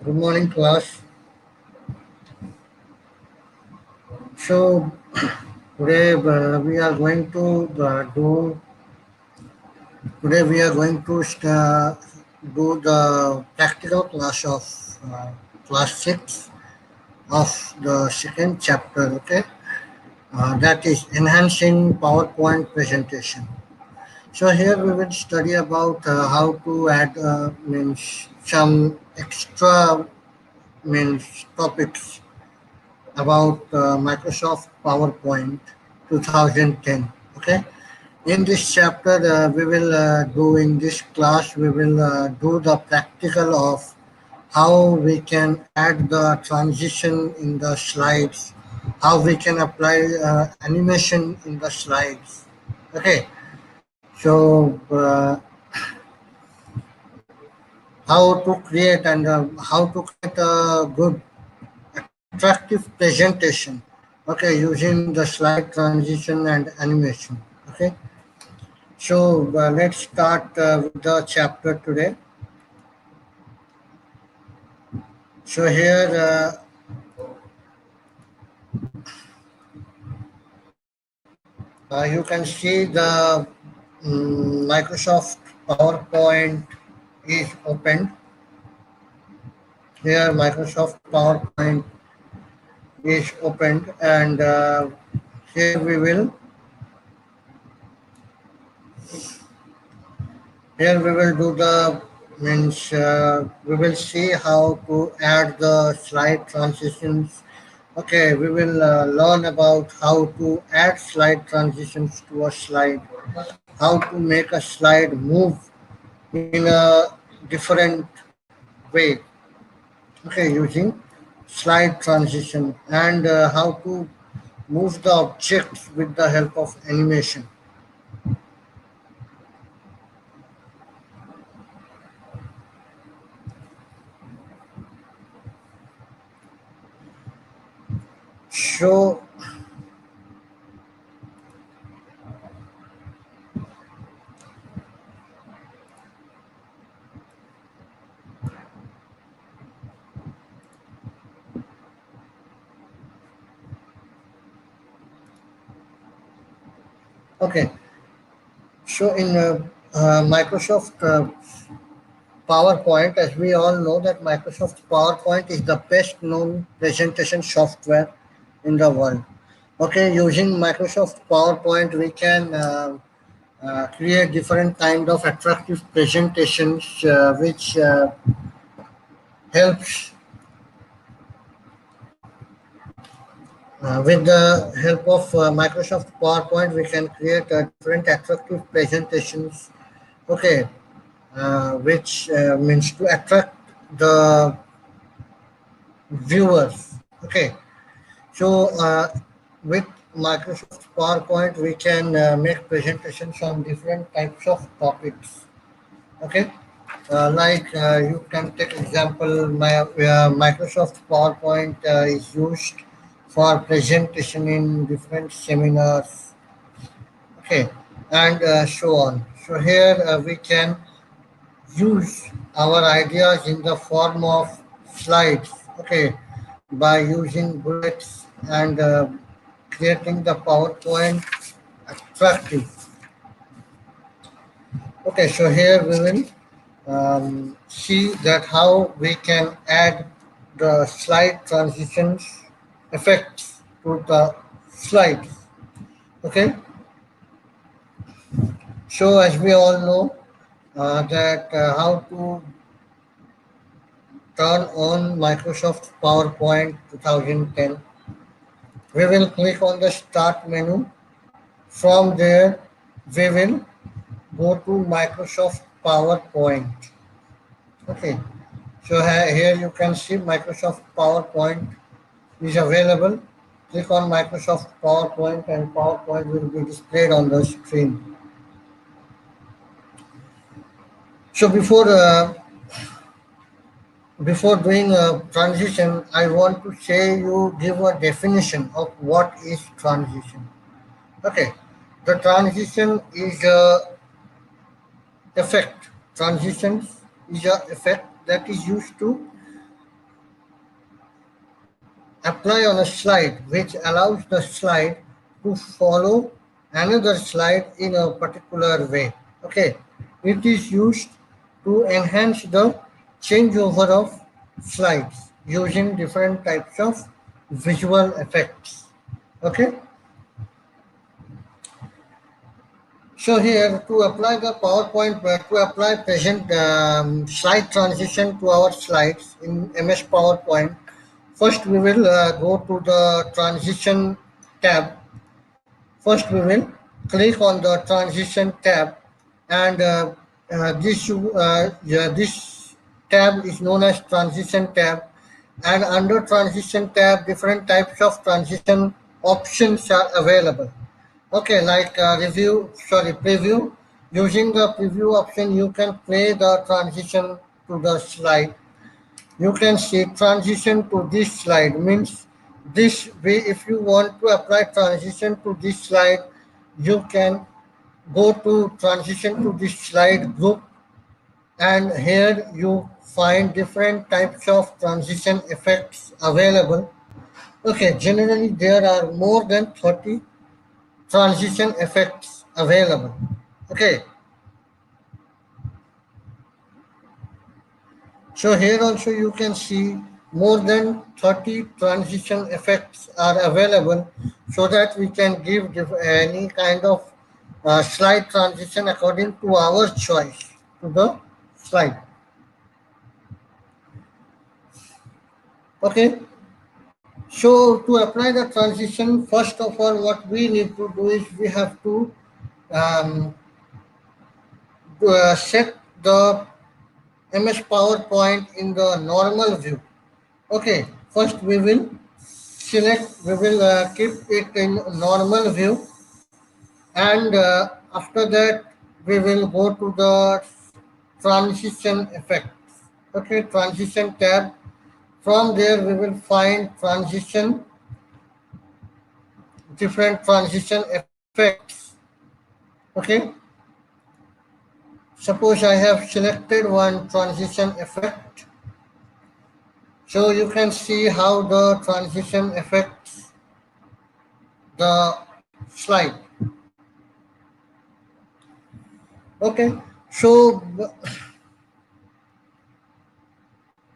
Good morning, class. So today we are going to do. Today we are going to do the practical class of uh, class 6 of the second chapter. Okay, that is enhancing PowerPoint presentation. So here we will study about how to add means some extra means topics about Microsoft PowerPoint 2010. Okay, in this chapter, we will do in this class, we will do the practical of how we can add the transition in the slides, how we can apply animation in the slides. Okay, so how to create and how to create a good attractive presentation, okay, using the slide transition and animation. Okay, so let's start with the chapter today. So here you can see the Microsoft PowerPoint is opened. Here Microsoft PowerPoint is opened, and here we will do the means we will see how to add the slide transitions. Okay, we will learn about how to add slide transitions to a slide, how to make a slide move in a different way. Okay, using slide transition and how to move the objects with the help of animation. So okay, so in Microsoft PowerPoint, as we all know that Microsoft PowerPoint is the best known presentation software in the world. Okay, using Microsoft PowerPoint, we can create different kind of attractive presentations, which helps with the help of Microsoft PowerPoint. We can create different attractive presentations. Okay, which means to attract the viewers. Okay, so with Microsoft PowerPoint, we can make presentations on different types of topics. Okay, like you can take example, Microsoft PowerPoint is used for presentation in different seminars. Okay, and so on. So here we can use our ideas in the form of slides. Okay, by using bullets and creating the PowerPoint attractive. Okay, so here we will see that how we can add the slide transitions effects to the slides. Okay, so as we all know that how to turn on Microsoft PowerPoint 2010, we will click on the start menu. From there we will go to Microsoft PowerPoint. Okay, so here you can see Microsoft PowerPoint is available. Click on Microsoft PowerPoint and PowerPoint will be displayed on the screen. So before doing a transition, I want to say you give a definition of what is transition. Okay, the transition is a effect. Transitions is a effect that is used to apply on a slide which allows the slide to follow another slide in a particular way. Okay, it is used to enhance the changeover of slides using different types of visual effects. Okay, so here to apply the PowerPoint, to apply present slide transition to our slides in MS PowerPoint, first we will go to the transition tab. First we will click on the transition tab, and this tab is known as transition tab, and under transition tab different types of transition options are available. Okay, like preview. Using the preview option, you can play the transition to the slide. You can see transition to this slide means this way. If you want to apply transition to this slide, you can go to transition to this slide group, and here you find different types of transition effects available. Okay, generally there are more than 30 transition effects available. Okay, so here also you can see more than 30 transition effects are available, so that we can give any kind of slide transition according to our choice to the slide. Okay, so to apply the transition, first of all what we need to do is we have to um, set the MS PowerPoint in the normal view. Okay, first we will keep it in normal view, and after that we will go to the transition effects. Okay, transition tab. From there we will find transition, different transition effects. Okay, suppose I have selected one transition effect, so you can see how the transition affects the slide. Okay, so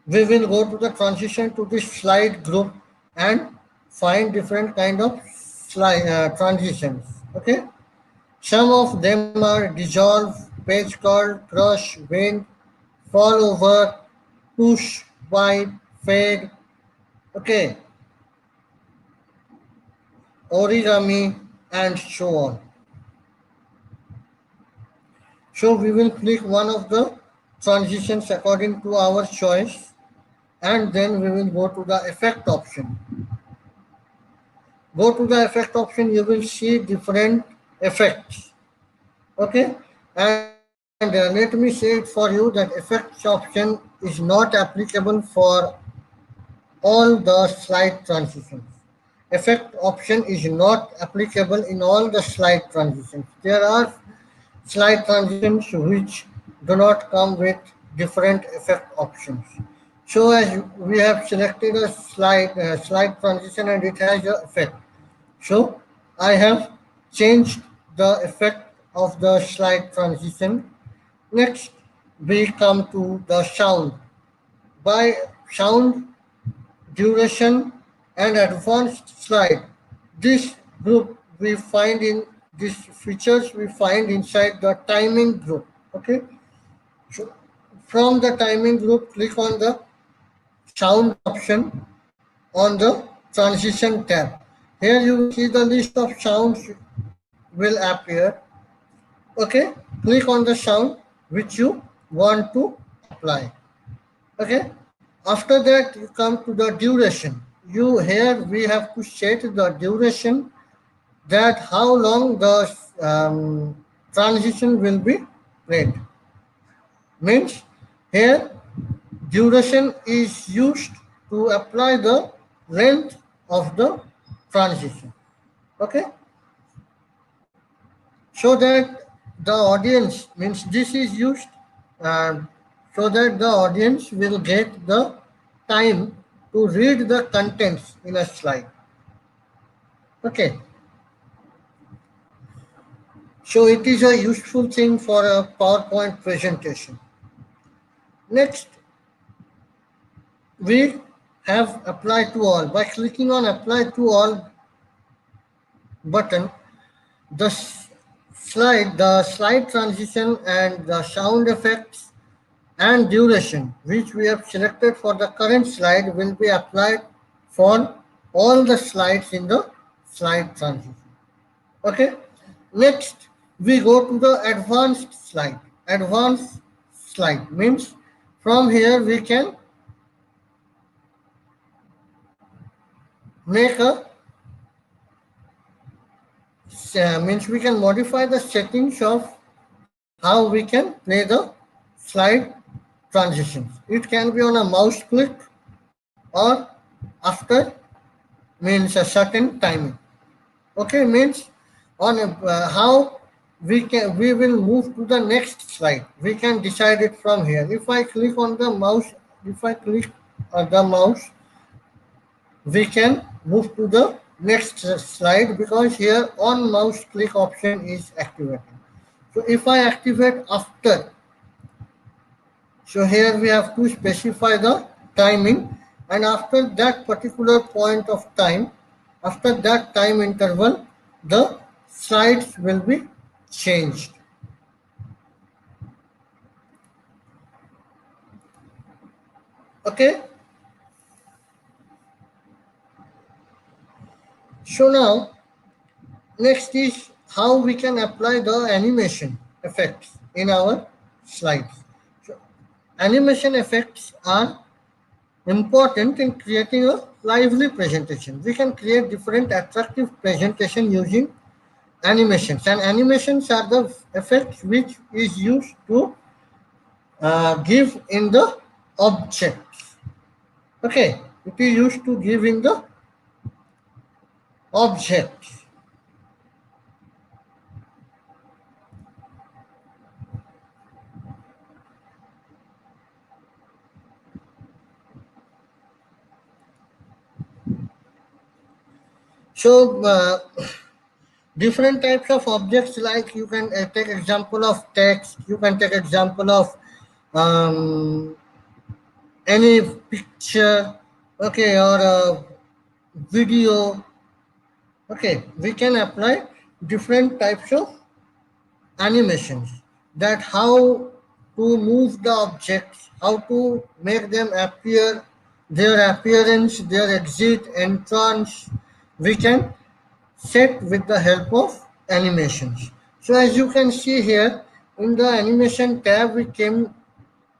we will go to the transition to this slide group and find different kind of slide transitions. Okay, some of them are dissolve, page curl, crush, bend, fall over, push, wide, fade. Okay, origami, and so on. So we will click one of the transitions according to our choice, and then we will go to the effect option. Go to the effect option, you will see different effects. Okay, and let me say it for you that effects option is not applicable for all the slide transitions. Effect option is not applicable in all the slide transitions. There are slide transitions which do not come with different effect options. So as we have selected a slide transition and it has an effect. So I have changed the effect of the slide transition. Next, we come to the sound. By sound, duration, and advanced slide, this group we find in these features we find inside the timing group. Okay, so from the timing group, click on the sound option on the transition tab. Here you will see the list of sounds will appear. Okay, click on the sound which you want to apply. Okay, after that you come to the duration. You here we have to set the duration, that how long the transition will be played. Means here duration is used to apply the length of the transition. Okay, so that the audience, means this is used uh, so that the audience will get the time to read the contents in a slide. Okay, so it is a useful thing for a PowerPoint presentation. Next, we have apply to all. By clicking on apply to all button, the slide transition and the sound effects and duration which we have selected for the current slide will be applied for all the slides in the slide transition. Okay. Next, we go to the advanced slide. Advanced slide means from here we can make a means we can modify the settings of how we can play the slide transitions. It can be on a mouse click or after means a certain timing. Okay, means on how we will move to the next slide. We can decide it from here. If I click on the mouse, if I click on the mouse, we can move to the next slide because here on mouse click option is activated. So if I activate after, so here we have to specify the timing, and after that particular point of time, after that time interval, the slides will be changed. Okay. So now next is how we can apply the animation effects in our slides. So, animation effects are important in creating a lively presentation. We can create different attractive presentation using animations, and animations are the effects which is used to give in the objects. Okay, it is used to give in the objects. So different types of objects, like you can take example of text, you can take example of um, any picture, okay, or a video. Okay, we can apply different types of animations, that how to move the objects, how to make them appear, their appearance, their exit, entrance, we can set with the help of animations. So as you can see here in the animation tab, we come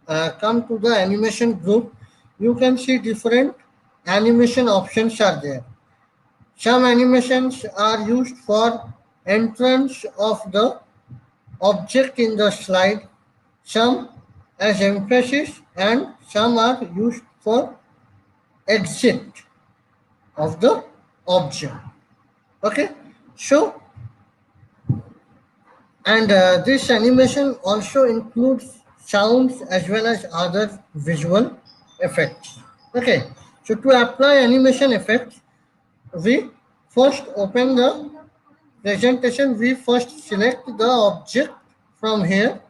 to the animation group. You can see different animation options are there. Some animations are used for entrance of the object in the slide, some as emphasis, and some are used for exit of the object. Okay, so and this animation also includes sounds as well as other visual effects. Okay, so to apply animation effects, we first open the presentation. We first select the object from here,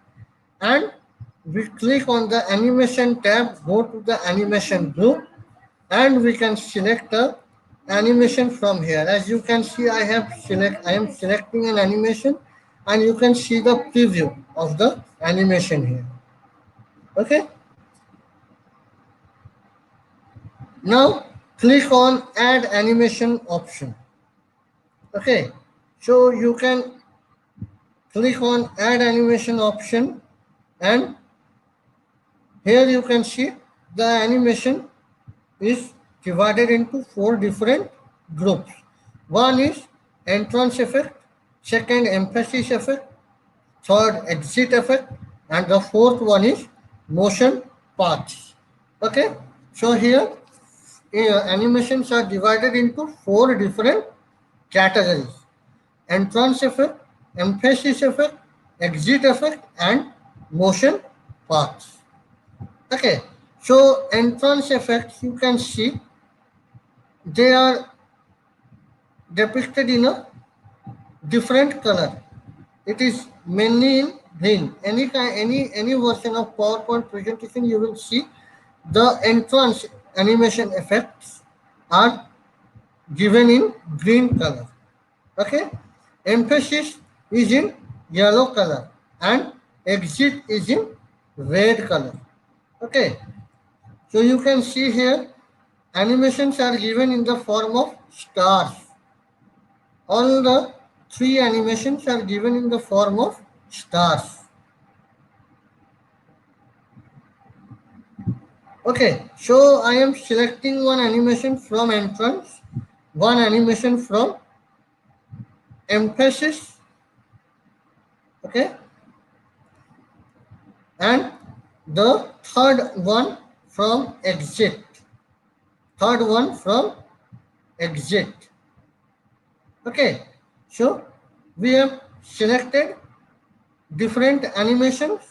and we click on the animation tab, go to the animation group, and we can select the animation from here. As you can see, I am selecting an animation, and you can see the preview of the animation here. Okay, now click on add animation option. Okay, so you can click on add animation option, and here you can see the animation is divided into 4 different groups. One is entrance effect, second emphasis effect, third exit effect, and the fourth one is motion paths. Okay, so here animations are divided into 4 different categories: entrance effect, emphasis effect, exit effect, and motion paths. Okay, so entrance effects, you can see they are depicted in a different color. It is mainly in green. Any version of PowerPoint presentation you will see the entrance animation effects are given in green color. Okay, emphasis is in yellow color and exit is in red color. Okay, so you can see here animations are given in the form of stars. All the three animations are given in the form of stars. Okay, so I am selecting one animation from entrance, one animation from emphasis, okay, and the third one from exit. Third one from exit. Okay, so we have selected different animations.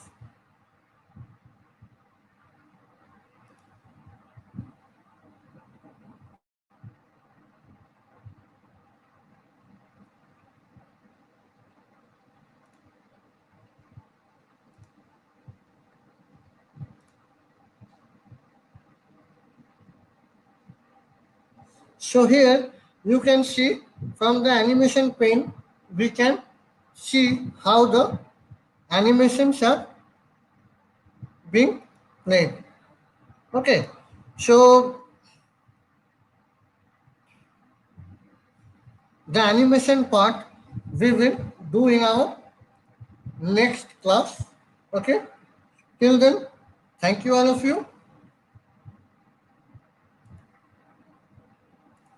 So here you can see from the animation pane, we can see how the animations are being played. Okay, so the animation part we will do in our next class. Okay, till then, thank you all of you.